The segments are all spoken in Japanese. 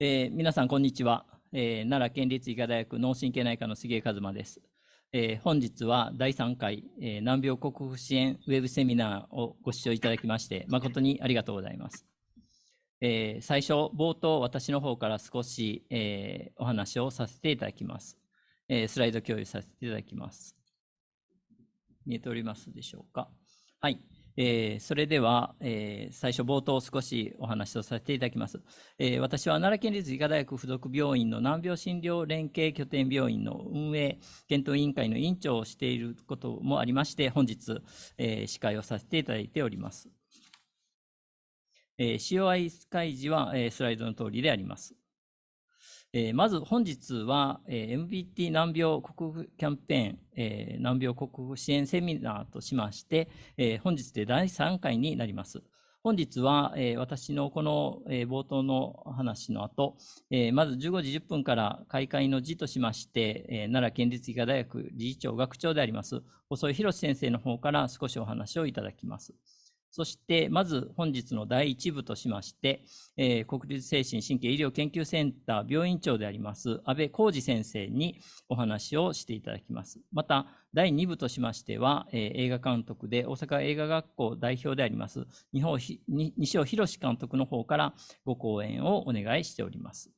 皆さん、こんにちは。奈良県立医科大学脳神経内科の杉江一馬です。本日は第3回、難病克服支援ウェブセミナーをご視聴いただきまして、誠にありがとうございます。最初、冒頭、私の方から少し、お話をさせていただきます。スライド共有させていただきます。見えておりますでしょうか。はい。それでは、最初冒頭少しお話をさせていただきます。私は奈良県立医科大学附属病院の難病診療連携拠点病院の運営検討委員会の委員長をしていることもありまして、本日、司会をさせていただいております。COI 開示は、スライドの通りであります。まず本日は、MBT 難病克服キャンペーン、難病克服支援セミナーとしまして、本日で第3回になります。本日は、私のこの、冒頭の話の後、まず15時10分から開会の辞としまして、奈良県立医科大学理事長学長であります細井博先生の方から少しお話をいただきます。そして、まず本日の第1部としまして、国立精神神経医療研究センター病院長であります安倍浩二先生にお話をしていただきます。また、第2部としましては、映画監督で大阪映画学校代表であります西尾博監督の方からご講演をお願いしております。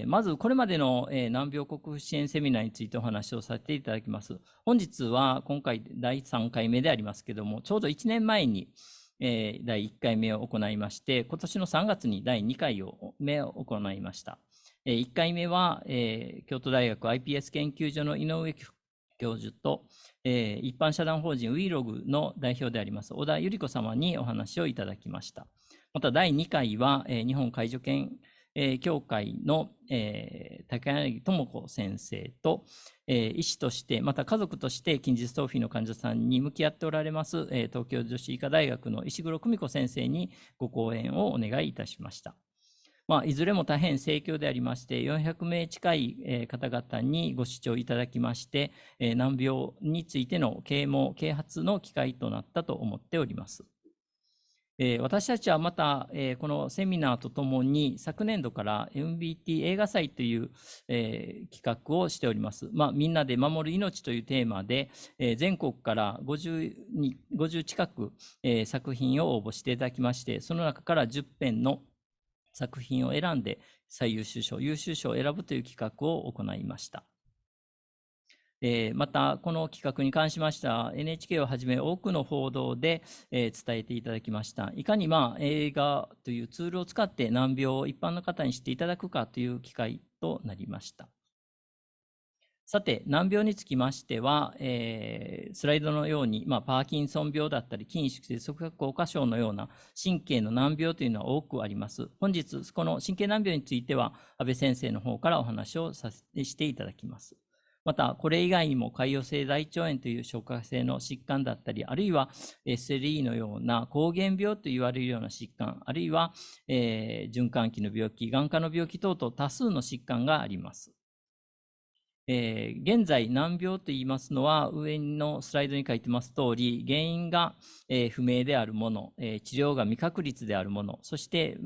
まず、これまでの、難病克服支援セミナーについてお話をさせていただきます。本日は今回第3回目でありますけれども、ちょうど1年前に、第1回目を行いまして、今年の3月に第2回目を行いました。1回目は、京都大学 iPS 研究所の井上教授と、一般社団法人 WeLog の代表であります小田百合子様にお話をいただきました。また第2回は、日本介助犬協会の、高柳智子先生と、医師として、また家族として近日頭皮の患者さんに向き合っておられます、東京女子医科大学の石黒久美子先生にご講演をお願いいたしました。いずれも大変盛況でありまして、400名近い方々にご視聴いただきまして、難病についての啓発の機会となったと思っております。私たちはまた、このセミナーとともに昨年度から MBT 映画祭という、企画をしております。みんなで守る命というテーマで、全国から50近く、作品を応募していただきまして、その中から10編の作品を選んで最優秀賞、優秀賞を選ぶという企画を行いました。また、この企画に関しましては、NHK をはじめ多くの報道で、伝えていただきました。いかに映画というツールを使って難病を一般の方に知っていただくかという機会となりました。さて、難病につきましては、スライドのように、パーキンソン病だったり、筋萎縮性側索硬化症のような神経の難病というのは多くあります。本日、この神経難病については、安倍先生の方からお話をしていただきます。また、これ以外にも潰瘍性大腸炎という消化性の疾患だったり、あるいは SLE のような膠原病と言われるような疾患、あるいは、循環器の病気、眼科の病気等々多数の疾患があります。現在、難病と言いますのは、上のスライドに書いてます通り、原因が、不明であるもの、治療が未確立であるもの、そして、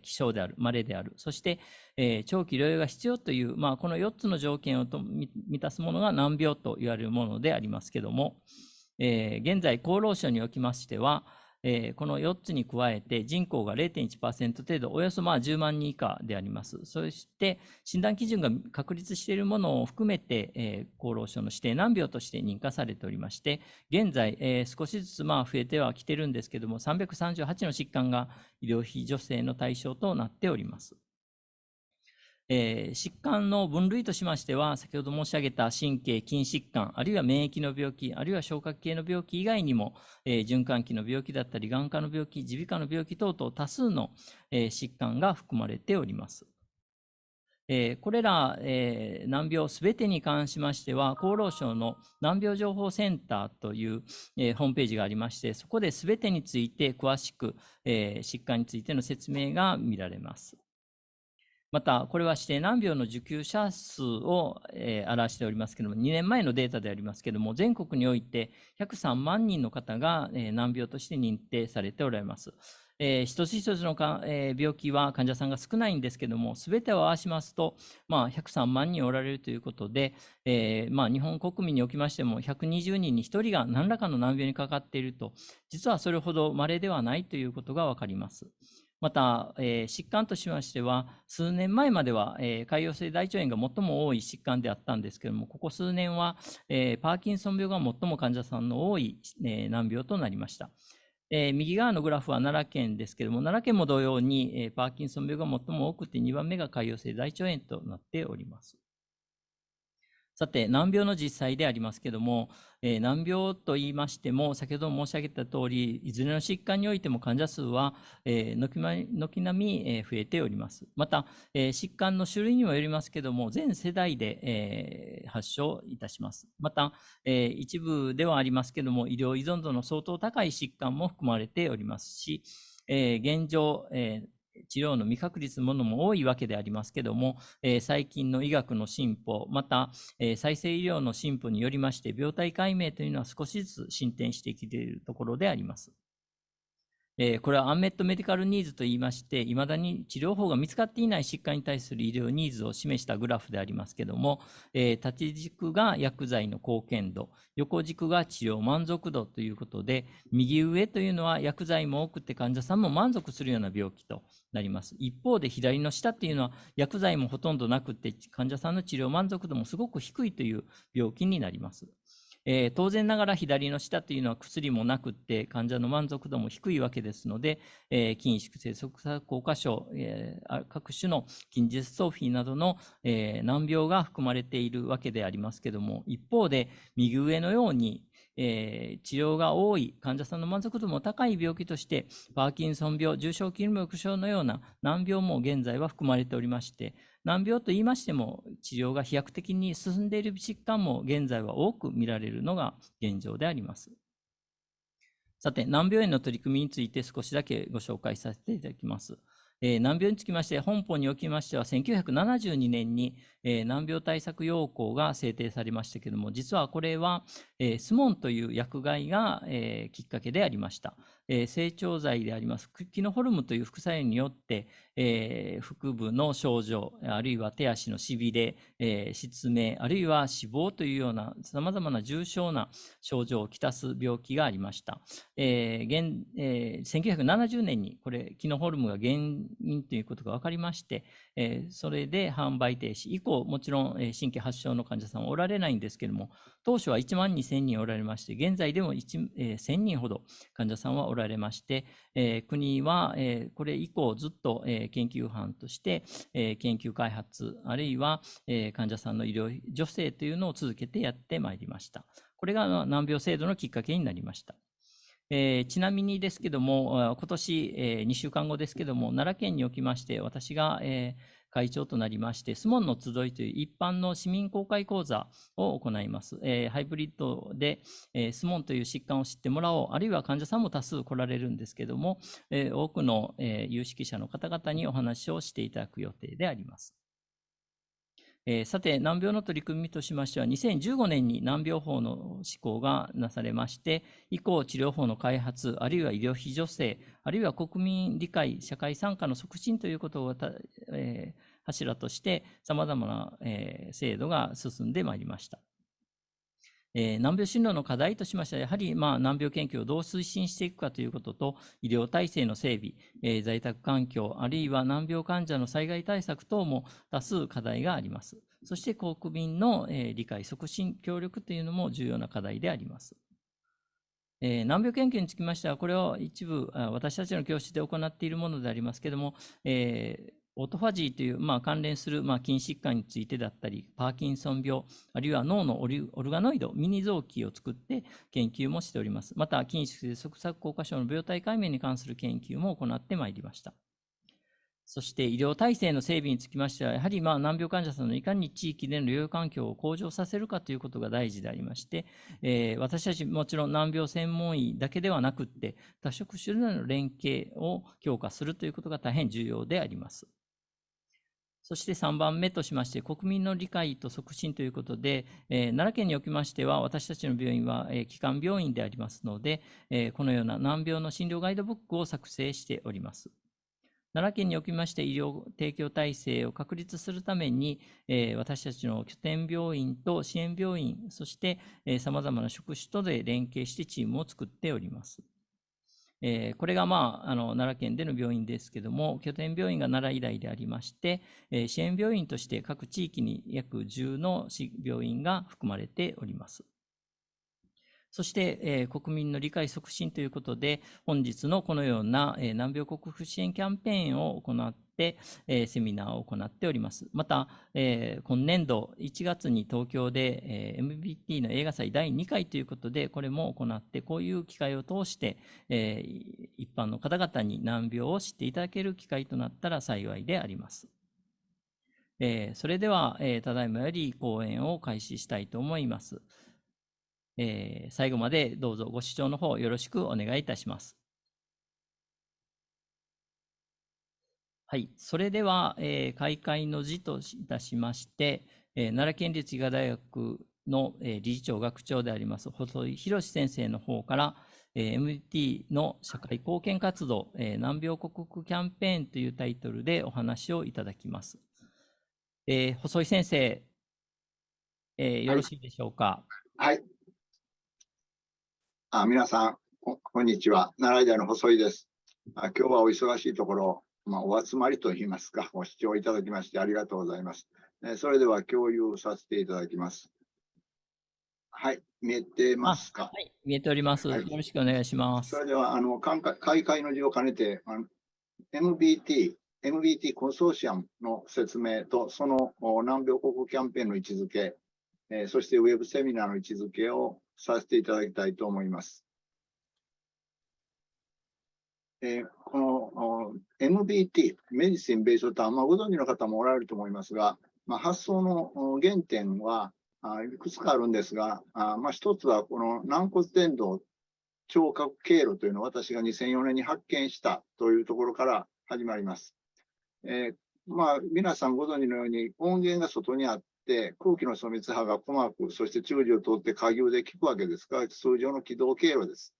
希少である、稀である、そして、長期療養が必要という、この4つの条件を満たすものが難病と言われるものでありますけども、現在、厚労省におきましては、この4つに加えて人口が 0.1% 程度、およそ10万人以下であります。そして診断基準が確立しているものを含めて、厚労省の指定難病として認可されておりまして、現在、少しずつ増えてはきてるんですけども、338の疾患が医療費助成の対象となっております。疾患の分類としましては、先ほど申し上げた神経、筋疾患、あるいは免疫の病気、あるいは消化器系の病気以外にも、循環器の病気だったり、眼科の病気、耳鼻科の病気等々多数の、疾患が含まれております。これら、難病すべてに関しましては、厚労省の難病情報センターという、ホームページがありまして、そこですべてについて詳しく、疾患についての説明が見られます。また、これは指定難病の受給者数を、表しておりますけれども、2年前のデータでありますけれども、全国において103万人の方が、難病として認定されておられます。一つ一つの病気は患者さんが少ないんですけども、すべてを合わしますと、103万人おられるということで、日本国民におきましても、120人に1人が何らかの難病にかかっていると、実はそれほど稀ではないということがわかります。また、疾患としましては、数年前までは、潰瘍性大腸炎が最も多い疾患であったんですけれども、ここ数年は、パーキンソン病が最も患者さんの多い、難病となりました。右側のグラフは奈良県ですけれども、奈良県も同様に、パーキンソン病が最も多くて、2番目が潰瘍性大腸炎となっております。さて、難病の実際でありますけれども、難病と言いましても、先ほど申し上げた通り、いずれの疾患においても患者数は、軒並み増えております。また、疾患の種類にもよりますけれども、全世代で、発症いたします。また、一部ではありますけれども、医療依存度の相当高い疾患も含まれておりますし、現状、治療の未確立のものも多いわけでありますけれども、最近の医学の進歩、また、再生医療の進歩によりまして、病態解明というのは少しずつ進展してきているところであります。これはアンメットメディカルニーズといいまして、いまだに治療法が見つかっていない疾患に対する医療ニーズを示したグラフでありますけれども、縦軸が薬剤の貢献度、横軸が治療満足度ということで、右上というのは薬剤も多くて患者さんも満足するような病気となります。一方で左の下というのは薬剤もほとんどなくて、患者さんの治療満足度もすごく低いという病気になります。当然ながら左の下というのは薬もなくって患者の満足度も低いわけですので、筋萎縮性側索硬化症、各種の筋ジストロフィーなどの、難病が含まれているわけでありますけれども、一方で右上のように治療が多い患者さんの満足度も高い病気としてパーキンソン病、重症筋力症のような難病も現在は含まれておりまして、難病と言いましても治療が飛躍的に進んでいる疾患も現在は多く見られるのが現状であります。さて、難病への取り組みについて少しだけご紹介させていただきます。難病につきまして、本法におきましては、1972年に、難病対策要項が制定されましたけれども、実はこれは、スモンという薬害が、きっかけでありました。成長剤でありますキノホルムという副作用によって、腹部の症状、あるいは手足のしびれ、失明、あるいは死亡というような様々な重症な症状をきたす病気がありました。1970年にこれキノホルムが原因ということが分かりまして、それで販売停止以降、もちろん新規発症の患者さんはおられないんですけれども、当初は1万2000人おられまして、現在でも1000人ほど患者さんはおられまして、国はこれ以降ずっと研究班として研究開発、あるいは患者さんの医療助成というのを続けてやってまいりました。これが難病制度のきっかけになりました。ちなみにですけども、今年、2週間後ですけども、奈良県におきまして、私が、会長となりまして、スモンの集いという一般の市民公開講座を行います。ハイブリッドで、スモンという疾患を知ってもらおう、あるいは患者さんも多数来られるんですけども、多くの、有識者の方々にお話をしていただく予定であります。さて、難病の取り組みとしましては、2015年に難病法の施行がなされまして、以降、治療法の開発、あるいは医療費助成、あるいは国民理解、社会参加の促進ということを柱として、様々な、制度が進んでまいりました。難病診療の課題としましては、やはり難病研究をどう推進していくかということと、医療体制の整備、在宅環境、あるいは難病患者の災害対策等も多数課題があります。そして国民の理解促進、協力というのも重要な課題であります。難病研究につきましては、これを一部私たちの教室で行っているものでありますけれども、オートファジーという、関連する、筋疾患についてだったり、パーキンソン病、あるいは脳のオルガノイド、ミニ臓器を作って研究もしております。また、筋萎縮性側索硬化症の病態解明に関する研究も行ってまいりました。そして医療体制の整備につきましては、やはり難病患者さんのいかに地域での療養環境を向上させるかということが大事でありまして、私たちもちろん難病専門医だけではなくって、多職種での連携を強化するということが大変重要であります。そして3番目としまして、国民の理解と促進ということで、奈良県におきましては、私たちの病院は、基幹病院でありますので、このような難病の診療ガイドブックを作成しております。奈良県におきまして医療提供体制を確立するために、私たちの拠点病院と支援病院、そしてさまざまな職種とで連携してチームを作っております。これが、奈良県での病院ですけども、拠点病院が奈良医大でありまして、支援病院として各地域に約10の病院が含まれております。そして、国民の理解促進ということで、本日のこのような、難病克服支援キャンペーンを行って、セミナーを行っております。また、今年度1月に東京で、MBT の映画祭第2回ということで、これも行って、こういう機会を通して、一般の方々に難病を知っていただける機会となったら幸いであります。それでは、ただいまより講演を開始したいと思います。最後までどうぞご視聴の方よろしくお願いいたします。はい、それでは、開会の辞といたしまして、奈良県立医科大学の、理事長学長であります細井博先生の方から、MBT の社会貢献活動、難病克服キャンペーンというタイトルでお話をいただきます。細井先生、よろしいでしょうか。はい。皆さんこんにちは。奈良医大の細井です。今日はお忙しいところ、お集まりといいますか、ご視聴いただきましてありがとうございます。それでは共有させていただきます。はい、見えてますか。はい、見えております。よろしくお願いします。それでは開会の辞を兼ねてMBT コンソーシアムの説明と、その難病克服キャンペーンの位置づけ、そしてウェブセミナーの位置づけをさせていただきたいと思います。この MBT、メディシン・ベースターン、ご存知の方もおられると思いますが、発想の原点はいくつかあるんですが、一つはこの軟骨伝導聴覚経路というのを私が2004年に発見したというところから始まります。皆さんご存知のように音源が外にあって空気の疎密波が鼓膜、そして中耳を通って下牛で聞くわけですから、通常の軌道経路です。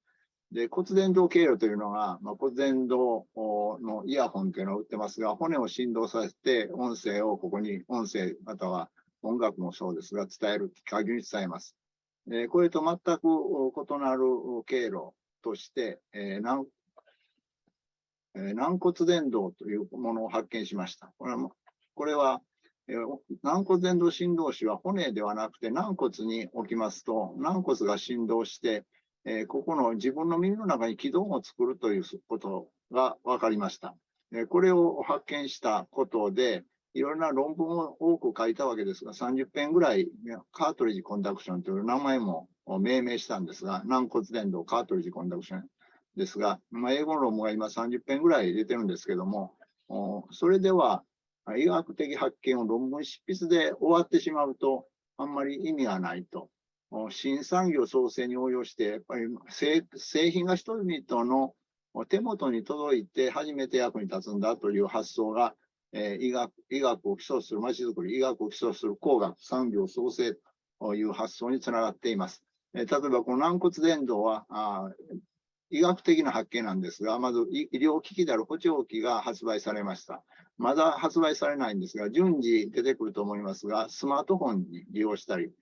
で、骨伝導経路というのが、骨伝導のイヤホンというのを売ってますが、骨を振動させて音声をここに、音声または音楽もそうですが、伝える、下牛に伝えます。これと全く異なる経路として、軟骨伝導というものを発見しました。これは軟骨伝導振動子は骨ではなくて軟骨に置きますと、軟骨が振動して、ここの自分の耳の中に気道を作るということが分かりました。これを発見したことで、いろいろな論文を多く書いたわけですが、30編ぐらいカートリッジコンダクションという名前も命名したんですが、軟骨伝導カートリッジコンダクションですが、英語の論文が今30編ぐらい出てるんですけども、それでは医学的発見を論文執筆で終わってしまうと、あんまり意味がないと。新産業創生に応用して、やっぱり製品が人々の手元に届いて初めて役に立つんだという発想が、医学を基礎するまちづくり、医学を基礎する工学、産業創生という発想につながっています。例えばこの軟骨伝導は医学的な発見なんですが、まず医療機器である補聴器が発売されました。まだ発売されないんですが、順次出てくると思いますが、スマートフォンに利用したり、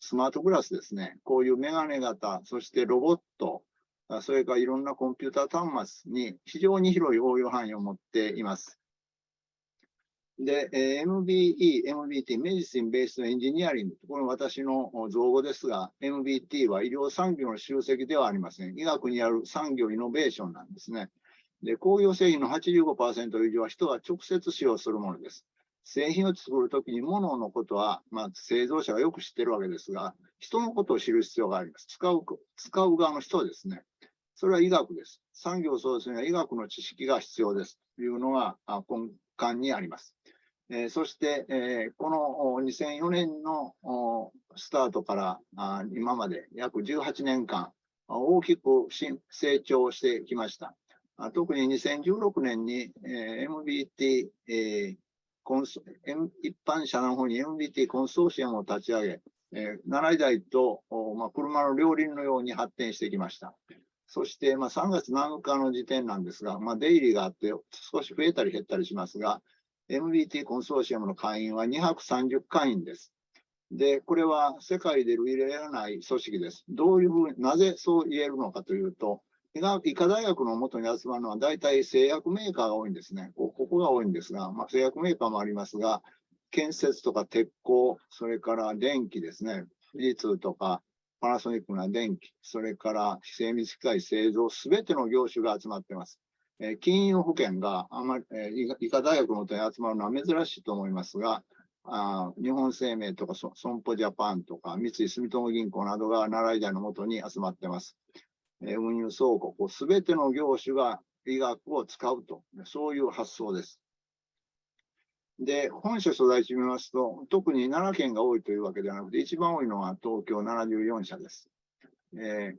スマートグラスですね、こういうメガネ型、そしてロボット、それからいろんなコンピューター端末に非常に広い応用範囲を持っています。で、MBT、メディシン・ベースド・エンジニアリング、これ私の造語ですが、MBT は医療産業の集積ではありません。医学にある産業イノベーションなんですね。で、工業製品の 85% 以上は人が直接使用するものです。製品を作るときに物のことは、製造者がよく知ってるわけですが、人のことを知る必要があります。使う側の人ですね。それは医学です。産業創出には医学の知識が必要ですというのが根幹にあります。そして、この2004年のスタートから今まで約18年間、大きく成長してきました。特に2016年に MBT 一般社の方に MBT コンソーシアムを立ち上げ、7台と、車の両輪のように発展してきました。そして、3月7日の時点なんですが、出入りがあって少し増えたり減ったりしますが、MBT コンソーシアムの会員は230会員です。で、これは世界で類例がない組織です。どういうふうに、なぜそう言えるのかというと、医科大学の元に集まるのは大体製薬メーカーが多いんですね。ここが多いんですが、製薬メーカーもありますが、建設とか鉄工、それから電気ですね。富士通とかパナソニックな電気、それから精密機械製造、すべての業種が集まっています。金融保険が医科大学の元に集まるのは珍しいと思いますが、日本生命とか損保ジャパンとか三井住友銀行などが奈良医大の元に集まっています。運輸倉庫、すべての業種が医学を使うと、そういう発想です。で、本社所在地を見ますと、特に奈良県が多いというわけではなくて、一番多いのは東京74社です。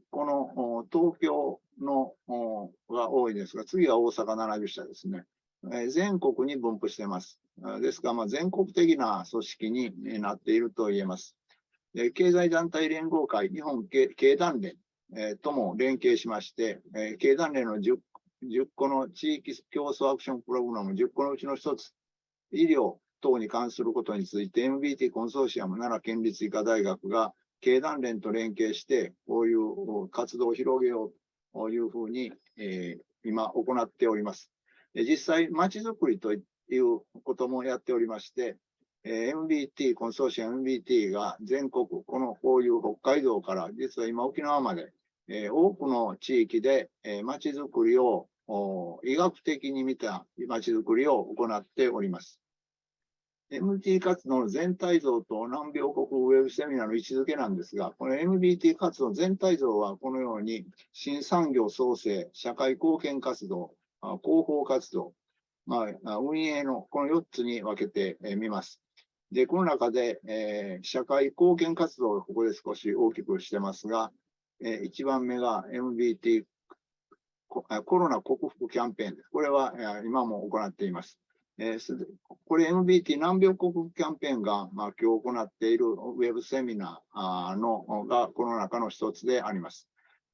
この東京のが多いですが、次は大阪70社ですね。全国に分布しています。ですが、全国的な組織になっていると言えます。経済団体連合会、日本経団連とも連携しまして、経団連の10個の地域競争アクションプログラム10個のうちの1つ、医療等に関することについて MBT コンソーシアム奈良県立医科大学が経団連と連携して、こういう活動を広げようというふうに、今行っております。実際、まちづくりということもやっておりまして、MBT、コンソーシアム MBT が全国、こういう北海道から実は今沖縄まで、多くの地域でまちづくりを医学的に見たまちづくりを行っております。MBT 活動の全体像と難病克服ウェブセミナーの位置づけなんですが、この MBT 活動全体像はこのように新産業創生、社会貢献活動、広報活動、運営のこの4つに分けてみます。で、この中で、社会貢献活動をここで少し大きくしてますが、1番目が MBT コロナ克服キャンペーンです。これは今も行っています。これ MBT 難病克服キャンペーンが、今日行っているウェブセミナーがこの中の一つであります。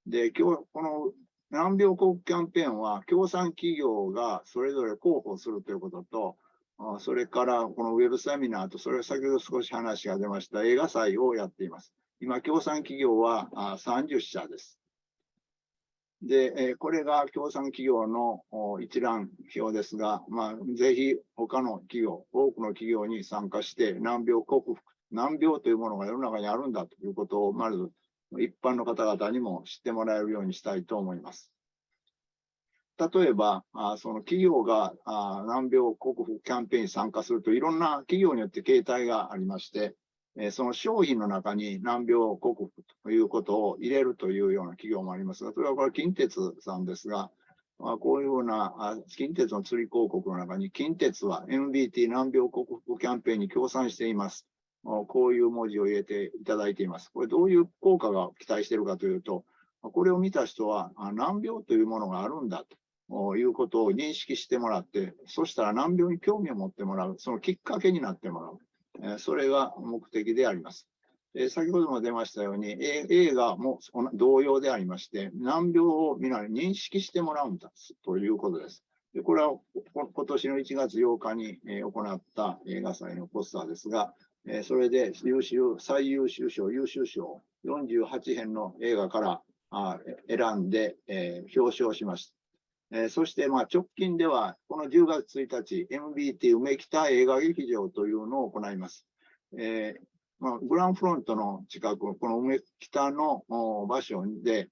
で、今日この難病克服キャンペーンは協賛企業がそれぞれ広報するということと、それからこのウェブセミナーと、それは先ほど少し話が出ました映画祭をやっています。今、協賛企業は30社です。で、これが協賛企業の一覧表ですが、ぜひ他の企業、多くの企業に参加して難病克服、難病というものが世の中にあるんだということを、まず一般の方々にも知ってもらえるようにしたいと思います。例えば、その企業が難病克服キャンペーンに参加すると、いろんな企業によって形態がありまして、その商品の中に難病克服ということを入れるというような企業もありますが、それはこれ近鉄さんですが、こういうような近鉄の釣り広告の中に、近鉄は MBT 難病克服キャンペーンに協賛しています。こういう文字を入れていただいています。これどういう効果が期待しているかというと、これを見た人は難病というものがあるんだということを認識してもらって、そしたら難病に興味を持ってもらう、そのきっかけになってもらう。それが目的であります。先ほども出ましたように、映画も同様でありまして、難病を皆に認識してもらうんだということです。でこれは今年の1月8日に行った映画祭のポスターですが、それで最優秀賞、優秀賞48編の映画から選んで表彰しました。そして直近では、この10月1日、MBT 梅北映画劇場というのを行います。グランフロントの近く、この梅北の場所で、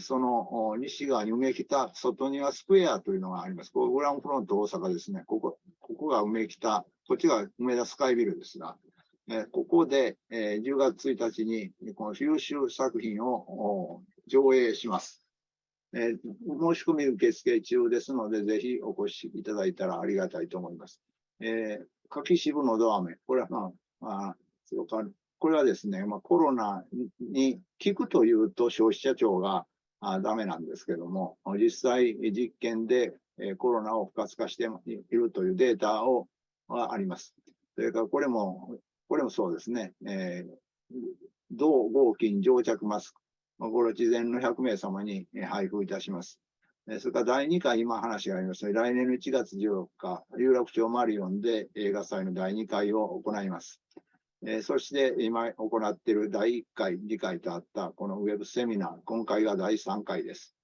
その西側に梅北外庭スクエアというのがあります。ここグランフロント大阪ですね。ここが梅北、こっちが梅田スカイビルですが、ここで10月1日にこの優秀作品を上映します。申し込み受付中ですので、ぜひお越しいただいたらありがたいと思います。柿渋のど飴、これはこれはですね、コロナに効くというと消費者庁がダメなんですけども、実際実験でコロナを不活化しているというデータをはあります。それからこれもそうですね。同合金蒸着マスク。これを事前の100名様に配布いたします。それから第2回、今話がありました、来年の1月14日、有楽町マリオンで映画祭の第2回を行います。そして今行っている第1回、次回とあったこのウェブセミナー、今回が第3回です。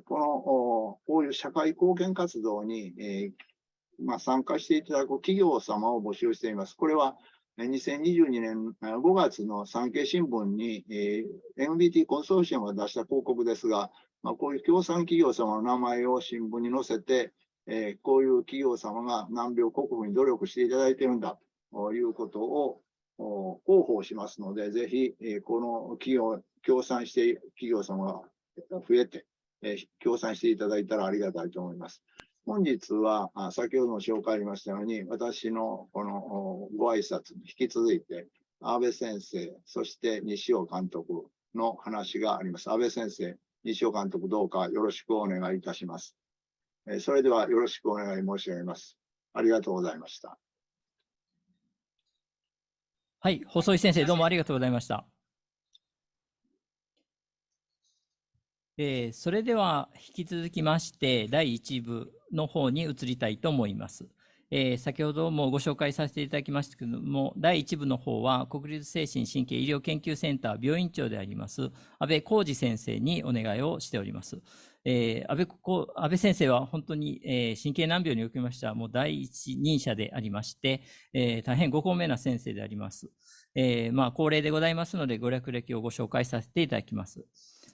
こういう社会貢献活動に、参加していただく企業様を募集しています。これは2022年5月の産経新聞に、MBT コンソーシアムが出した広告ですが、こういう協賛企業様の名前を新聞に載せて、こういう企業様が難病克服に努力していただいているんだということを広報しますので、ぜひ、この協賛している企業様が増えて、協賛していただいたらありがたいと思います。本日は先ほども紹介ありましたように、私のこのご挨拶に引き続いて、安倍先生、そして西尾監督の話があります。安倍先生、西尾監督、どうかよろしくお願いいたします。それではよろしくお願い申し上げます。ありがとうございました。はい、細井先生、どうもありがとうございました。それでは引き続きまして第1部の方に移りたいと思います。先ほどもご紹介させていただきましたけれども、第1部の方は国立精神神経医療研究センター病院長であります安倍浩二先生にお願いをしております。安倍先生は本当に、神経難病におきましてはもう第一人者でありまして、大変ご高名な先生であります。恒例でございますのでご略歴をご紹介させていただきます。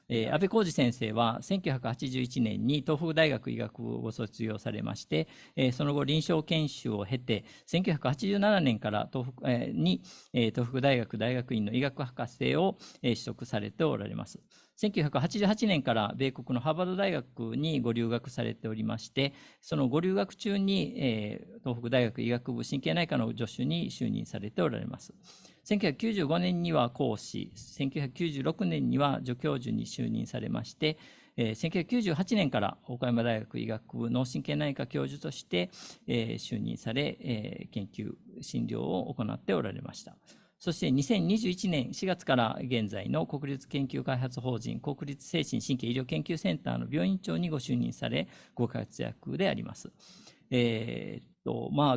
安倍浩二先生は1981年に東北大学医学部をご卒業されまして、その後臨床研修を経て1987年から東北大学大学院の医学博士を取得されておられます。1988年から米国のハーバード大学にご留学されておりまして、そのご留学中に、東北大学医学部神経内科の助手に就任されておられます。1995年には講師、1996年には助教授に就任されまして、1998年から岡山大学医学部脳神経内科教授として、就任され、研究、診療を行っておられました。そして2021年4月から現在の国立研究開発法人国立精神神経医療研究センターの病院長にご就任され、ご活躍であります。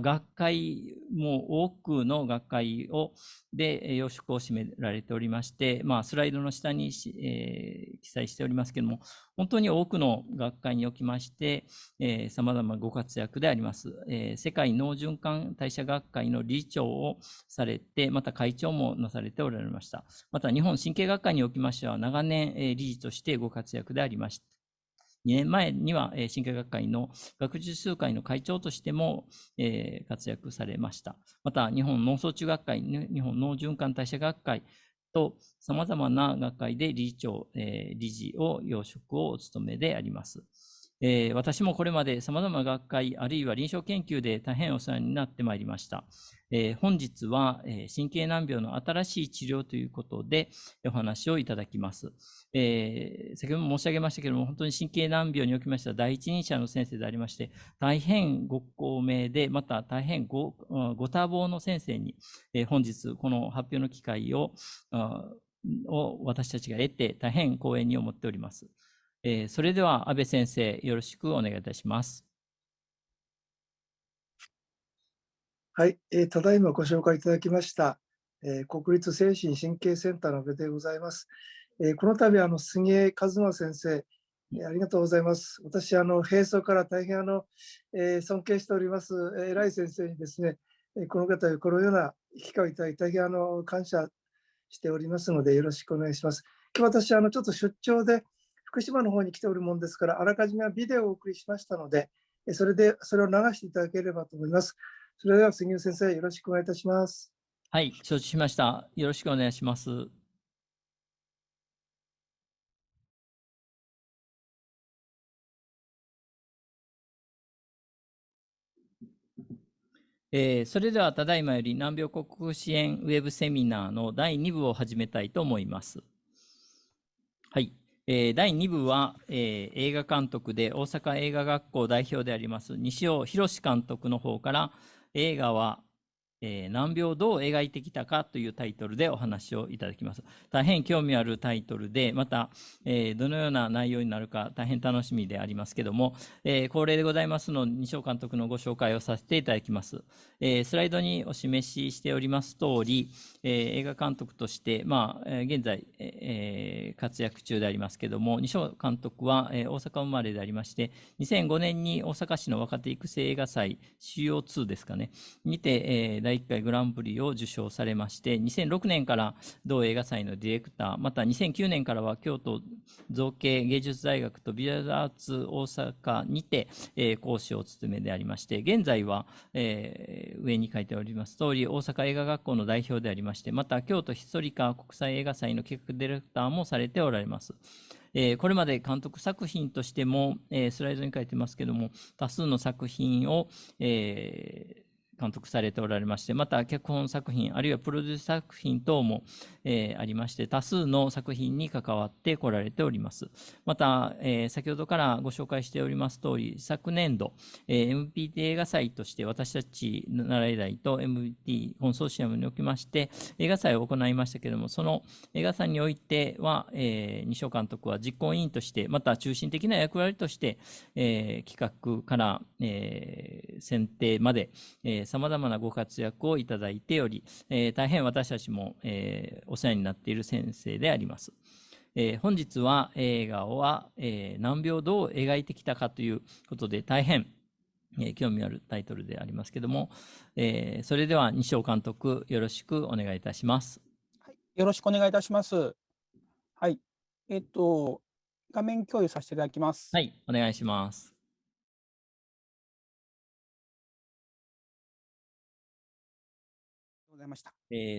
学会も多くの学会で要職を占められておりまして、スライドの下に、記載しておりますけれども、本当に多くの学会におきまして、様々ご活躍であります。世界脳循環代謝学会の理事長をされて、また会長もなされておられました。また日本神経学会におきましては、長年理事としてご活躍でありました。2年前には神経学会の学術集会の会長としても活躍されました。また日本脳卒中学会、日本脳循環代謝学会と様々な学会で理事長、理事を要職をお務めであります。私もこれまで様々な学会あるいは臨床研究で大変お世話になってまいりました。本日は神経難病の新しい治療ということでお話をいただきます。先ほども申し上げましたけれども、本当に神経難病におきましては第一人者の先生でありまして、大変ご高名で、また大変ご多忙の先生に、本日この発表の機会を私たちが得て大変光栄に思っております。それでは安倍先生、よろしくお願いいたします。はい、ただいまご紹介いただきました、国立精神神経センターの安倍でございます。この度杉江一馬先生、ありがとうございます。私閉鎖から大変尊敬しております偉い先生にですね、この方このような機会をいただき大変感謝しておりますのでよろしくお願いします。今日私ちょっと出張で福島の方に来ておるもんですから、あらかじめビデオをお送りしましたので、それを流していただければと思います。それでは杉尾先生、よろしくお願いいたします。はい、承知しました。よろしくお願いします。それではただいまより難病克服支援ウェブセミナーの第2部を始めたいと思います。はい。第2部は、映画監督で大阪映画学校代表であります西尾博監督の方から、映画は、難病をどう描いてきたかというタイトルでお話をいただきます。大変興味あるタイトルで、また、どのような内容になるか大変楽しみでありますけども、恒例でございますので、西尾監督のご紹介をさせていただきます。スライドにお示ししております通り、映画監督として、現在、活躍中でありますけども、西尾監督は、大阪生まれでありまして、2005年に大阪市の若手育成映画祭 CO2 ですかね、にて、第1回グランプリを受賞されまして、2006年から同映画祭のディレクター、また2009年からは京都造形芸術大学とビジュアルアーツ大阪にて、講師をお務めでありまして、現在は、上に書いております通り、大阪映画学校の代表でありまして、また京都ヒストリカ国際映画祭の企画ディレクターもされておられます。これまで監督作品としても、スライドに書いてますけども、多数の作品を、監督されておられまして、また脚本作品、あるいはプロデュース作品等も、ありまして、多数の作品に関わってこられております。また、先ほどからご紹介しております通り、昨年度、MPT 映画祭として私たち奈良医大と MPT コンソーシアムにおきまして映画祭を行いましたけれども、その映画祭においては、西尾監督は実行委員として、また中心的な役割として、企画から、選定まで、さまざまなご活躍をいただいており、大変私たちも、お世話になっている先生であります。本日は映画は、難病をどう描いてきたかということで大変、興味あるタイトルでありますけども、それでは西尾監督よろしくお願いいたします。はい、よろしくお願いいたします。はい。画面共有させていただきます。はい、お願いします。ございました。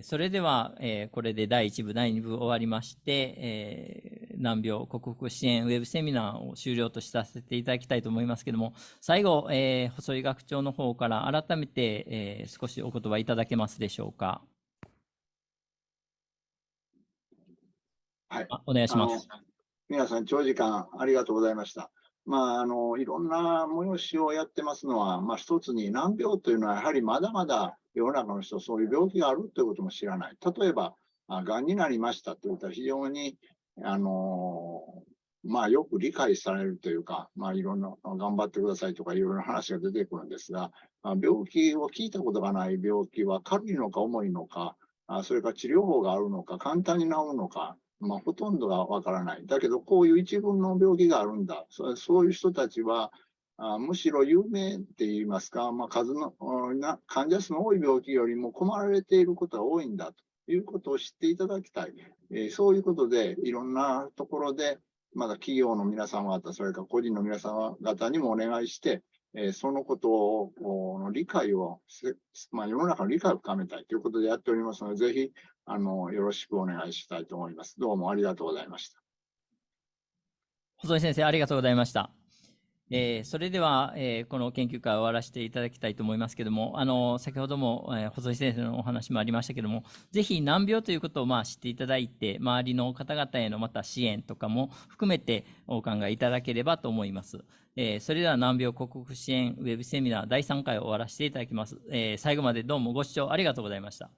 それでは、これで第1部、第2部終わりまして、難病克服支援ウェブセミナーを終了とさせていただきたいと思いますけども、最後、細井学長の方から改めて、少しお言葉いただけますでしょうか。はい。お願いします。皆さん、長時間ありがとうございました。いろんな催しをやってますのは、一つに難病というのはやはりまだまだ世の中の人、そういう病気があるということも知らない。例えば、がんになりましたということは非常に、よく理解されるというか、いろんな、頑張ってくださいとかいろいろな話が出てくるんですが、病気を聞いたことがない病気は軽いのか重いのか、それから治療法があるのか、簡単に治るのか、ほとんどがわからない。だけど、こういう一群の病気があるんだ。そういう人たちは、むしろ有名って言いますか、患者数の多い病気よりも困られていることが多いんだということを知っていただきたい。そういうことで、いろんなところで、まだ企業の皆様方、それから個人の皆様方にもお願いして、そのことを、理解を、世の中の理解を深めたいということでやっておりますので、ぜひ、よろしくお願いしたいと思います。どうもありがとうございました。細井先生、ありがとうございました。それでは、この研究会を終わらせていただきたいと思いますけれども、先ほども、細井先生のお話もありましたけれども、ぜひ難病ということを知っていただいて、周りの方々へのまた支援とかも含めてお考えいただければと思います。それでは難病克服支援ウェブセミナー第3回を終わらせていただきます。最後までどうもご視聴ありがとうございました。